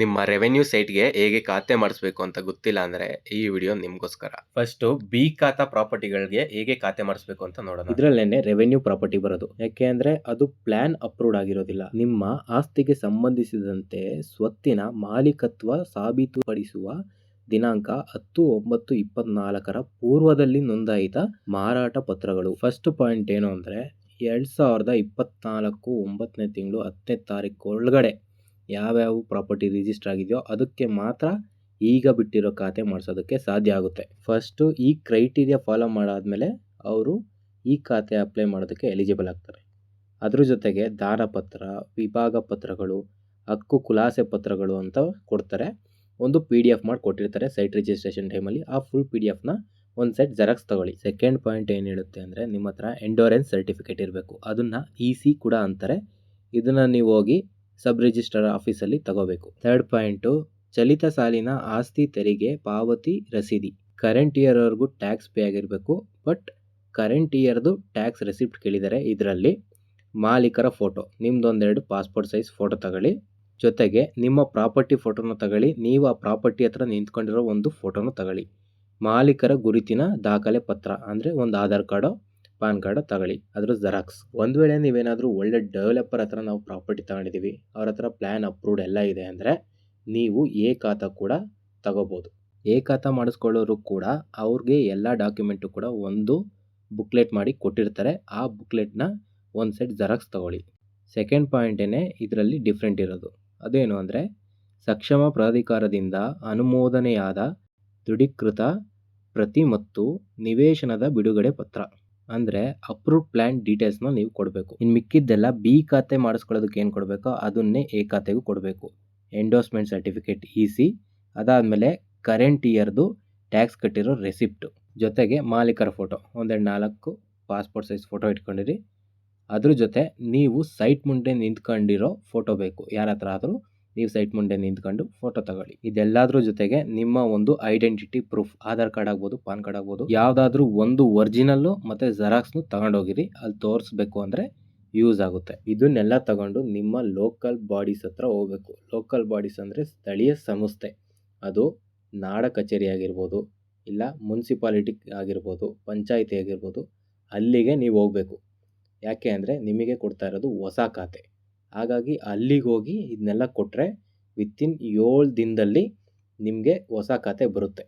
ನಿಮ್ಮ ರೆವೆನ್ಯೂ ಸೈಟ್‌ಗೆ ಹೇಗೆ ಖಾತೆ ಮಾಡಿಸ್ಬೇಕು ಅಂತ ಗೊತ್ತಿಲ್ಲ ಅಂದ್ರೆ ಈ ವಿಡಿಯೋ ನಿಮ್ಗೋಸ್ಕರ. ಫಸ್ಟು ಬಿ ಖಾತಾ ಪ್ರಾಪರ್ಟಿಗಳಿಗೆ ಹೇಗೆ ಖಾತೆ ಮಾಡಿಸ್ಬೇಕು ಅಂತ ನೋಡೋಣ. ಇದರಲ್ಲೇನೆ ರೆವೆನ್ಯೂ ಪ್ರಾಪರ್ಟಿ ಬರೋದು. ಯಾಕೆ ಅಂದ್ರೆ ಅದು ಪ್ಲಾನ್ ಅಪ್ರೂವ್ಡ್ ಆಗಿರೋದಿಲ್ಲ. ನಿಮ್ಮ ಆಸ್ತಿಗೆ ಸಂಬಂಧಿಸಿದಂತೆ ಸ್ವತ್ತಿನ ಮಾಲೀಕತ್ವ ಸಾಬೀತುಪಡಿಸುವ ದಿನಾಂಕ 10/9/24 ಪೂರ್ವದಲ್ಲಿ ನೋಂದಾಯಿತ ಮಾರಾಟ ಪತ್ರಗಳು. ಫಸ್ಟ್ ಪಾಯಿಂಟ್ ಏನು ಅಂದ್ರೆ 2024 9ನೇ ತಿಂಗಳು 10ನೇ ತಾರೀಕು ಒಳಗಡೆ ಯಾವ್ಯಾವ ಪ್ರಾಪರ್ಟಿ ರಿಜಿಸ್ಟರ್ ಆಗಿದೆಯೋ ಅದಕ್ಕೆ ಮಾತ್ರ ಈಗ ಬಿಟ್ಟಿರೋ ಖಾತೆ ಮಾಡಿಸೋದಕ್ಕೆ ಸಾಧ್ಯ ಆಗುತ್ತೆ. ಫಸ್ಟು ಈ ಕ್ರೈಟೀರಿಯಾ ಫಾಲೋ ಮಾಡಾದ್ಮೇಲೆ ಅವರು ಈ ಖಾತೆ ಅಪ್ಲೈ ಮಾಡೋದಕ್ಕೆ ಎಲಿಜಿಬಲ್ ಆಗ್ತಾರೆ. ಅದ್ರ ಜೊತೆಗೆ ದಾನಪತ್ರ, ವಿಭಾಗ ಪತ್ರಗಳು, ಹಕ್ಕು ಖುಲಾಸೆ ಪತ್ರಗಳು ಅಂತ ಕೊಡ್ತಾರೆ. ಒಂದು PDF ಮಾಡಿ ಕೊಟ್ಟಿರ್ತಾರೆ ಸೈಟ್ ರಿಜಿಸ್ಟ್ರೇಷನ್ ಟೈಮಲ್ಲಿ. ಆ ಫುಲ್ PDF ನ ಒಂದು ಸೆಟ್ ಜೆರಾಕ್ಸ್ ತಗೊಳ್ಳಿ. ಸೆಕೆಂಡ್ ಪಾಯಿಂಟ್ ಏನು ಹೇಳುತ್ತೆ ಅಂದರೆ ನಿಮ್ಮ ಹತ್ರ ಎಂಡೋರೆನ್ಸ್ ಸರ್ಟಿಫಿಕೇಟ್ ಇರಬೇಕು. ಅದನ್ನು EC ಕೂಡ ಅಂತಾರೆ. ಇದನ್ನು ನೀವು ಹೋಗಿ ಸಬ್ ರಿಜಿಸ್ಟ್ರಾರ್ ಆಫೀಸಲ್ಲಿ ತಗೋಬೇಕು. ಥರ್ಡ್ ಪಾಯಿಂಟು ಚಲಿತ ಸಾಲಿನ ಆಸ್ತಿ ತೆರಿಗೆ ಪಾವತಿ ರಸೀದಿ. ಕರೆಂಟ್ ಇಯರ್ವರೆಗೂ ಟ್ಯಾಕ್ಸ್ ಪೇ ಆಗಿರಬೇಕು. ಬಟ್ ಕರೆಂಟ್ ಇಯರ್ದು ಟ್ಯಾಕ್ಸ್ ರೆಸಿಪ್ಟ್ ಕೇಳಿದ್ದಾರೆ. ಇದರಲ್ಲಿ ಮಾಲೀಕರ ಫೋಟೋ, ನಿಮ್ದೊಂದೆರಡು ಪಾಸ್ಪೋರ್ಟ್ ಸೈಜ್ ಫೋಟೋ ತಗೊಳ್ಳಿ. ಜೊತೆಗೆ ನಿಮ್ಮ ಪ್ರಾಪರ್ಟಿ ಫೋಟೋನ ತಗೊಳ್ಳಿ. ನೀವು ಆ ಪ್ರಾಪರ್ಟಿ ಹತ್ರ ನಿಂತ್ಕೊಂಡಿರೋ ಒಂದು ಫೋಟೋನ ತಗೊಳ್ಳಿ. ಮಾಲೀಕರ ಗುರುತಿನ ದಾಖಲೆ ಪತ್ರ ಅಂದರೆ ಒಂದು ಆಧಾರ್ ಕಾರ್ಡೋ ಪಾನ್ ಕಾರ್ಡೋ ತಗೊಳ್ಳಿ, ಅದ್ರ ಜೆರಾಕ್ಸ್. ಒಂದು ವೇಳೆ ನೀವೇನಾದರೂ ಒಳ್ಳೆ ಡೆವಲಪರ್ ಹತ್ರ ನಾವು ಪ್ರಾಪರ್ಟಿ ತಗೊಂಡಿದ್ದೀವಿ, ಅವ್ರ ಹತ್ರ ಪ್ಲ್ಯಾನ್ ಅಪ್ರೂವ್ಡ್ ಎಲ್ಲ ಇದೆ ಅಂದರೆ ನೀವು ಎ ಖಾತಾ ಕೂಡ ತಗೋಬೋದು. ಎ ಖಾತಾ ಮಾಡಿಸ್ಕೊಳ್ಳೋರು ಕೂಡ ಅವ್ರಿಗೆ ಎಲ್ಲ ಡಾಕ್ಯುಮೆಂಟು ಕೂಡ ಒಂದು ಬುಕ್ಲೆಟ್ ಮಾಡಿ ಕೊಟ್ಟಿರ್ತಾರೆ. ಆ ಬುಕ್ಲೆಟ್ನ ಒಂದು ಸೆಟ್ ಜೆರಾಕ್ಸ್ ತಗೊಳ್ಳಿ. ಸೆಕೆಂಡ್ ಪಾಯಿಂಟೇ ಇದರಲ್ಲಿ ಡಿಫ್ರೆಂಟ್ ಇರೋದು. ಅದೇನು ಅಂದರೆ ಸಕ್ಷಮ ಪ್ರಾಧಿಕಾರದಿಂದ ಅನುಮೋದನೆಯಾದ ದೃಢೀಕೃತ ಪ್ರತಿ ಮತ್ತು ನಿವೇಶನದ ಬಿಡುಗಡೆ ಪತ್ರ ಅಂದರೆ ಅಪ್ರೂವ್ಡ್ ಪ್ಲ್ಯಾನ್ ಡೀಟೇಲ್ಸ್ನ ನೀವು ಕೊಡಬೇಕು. ಇನ್ನು ಮಿಕ್ಕಿದ್ದೆಲ್ಲ ಬಿ ಖಾತೆ ಮಾಡಿಸ್ಕೊಳ್ಳೋದಕ್ಕೆ ಏನು ಕೊಡಬೇಕೋ ಅದನ್ನೇ ಎ ಖಾತೆಗೂ ಕೊಡಬೇಕು. ಎಂಡೋಸ್ಮೆಂಟ್ ಸರ್ಟಿಫಿಕೇಟ್ EC, ಅದಾದಮೇಲೆ ಕರೆಂಟ್ ಇಯರ್ದು ಟ್ಯಾಕ್ಸ್ ಕಟ್ಟಿರೋ ರೆಸಿಪ್ಟು, ಜೊತೆಗೆ ಮಾಲೀಕರ ಫೋಟೋ ಒಂದೆರಡು 4 ಪಾಸ್ಪೋರ್ಟ್ ಸೈಜ್ ಫೋಟೋ ಇಟ್ಕೊಂಡಿರಿ. ಅದ್ರ ಜೊತೆ ನೀವು ಸೈಟ್ ಮುಂದೆ ನಿಂತ್ಕೊಂಡಿರೋ ಫೋಟೋ ಬೇಕು. ಯಾರ ಹತ್ರ ಆದರೂ ನೀವು ಸೈಟ್ ಮುಂದೆ ನಿಂತ್ಕೊಂಡು ಫೋಟೋ ತಗೊಳ್ಳಿ. ಇದೆಲ್ಲದ್ರ ಜೊತೆಗೆ ನಿಮ್ಮ ಒಂದು ಐಡೆಂಟಿಟಿ ಪ್ರೂಫ್, ಆಧಾರ್ ಕಾರ್ಡ್ ಆಗ್ಬೋದು, ಪಾನ್ ಕಾರ್ಡ್ ಆಗ್ಬೋದು, ಯಾವುದಾದ್ರೂ ಒಂದು ಒರಿಜಿನಲ್ಲು ಮತ್ತು ಜೆರಾಕ್ಸ್ನು ತಗೊಂಡೋಗಿರಿ. ಅಲ್ಲಿ ತೋರಿಸ್ಬೇಕು ಅಂದರೆ ಯೂಸ್ ಆಗುತ್ತೆ. ಇದನ್ನೆಲ್ಲ ತಗೊಂಡು ನಿಮ್ಮ ಲೋಕಲ್ ಬಾಡೀಸ್ ಹತ್ರ ಹೋಗಬೇಕು. ಲೋಕಲ್ ಬಾಡೀಸ್ ಅಂದರೆ ಸ್ಥಳೀಯ ಸಂಸ್ಥೆ. ಅದು ನಾಡ ಕಚೇರಿ ಆಗಿರ್ಬೋದು, ಇಲ್ಲ ಮುನ್ಸಿಪಾಲಿಟಿ ಆಗಿರ್ಬೋದು, ಪಂಚಾಯಿತಿ ಆಗಿರ್ಬೋದು, ಅಲ್ಲಿಗೆ ನೀವು ಹೋಗಬೇಕು. ಯಾಕೆ ಅಂದರೆ ನಿಮಗೆ ಕೊಡ್ತಾ ಇರೋದು ಹೊಸ ಖಾತೆ. ಹಾಗಾಗಿ ಅಲ್ಲಿಗೆ ಹೋಗಿ ಇದನ್ನೆಲ್ಲ ಕೊಟ್ಟರೆ ವಿತಿನ್ 7 ದಿನದಲ್ಲಿ ನಿಮಗೆ ಹೊಸ ಖಾತೆ ಬರುತ್ತೆ.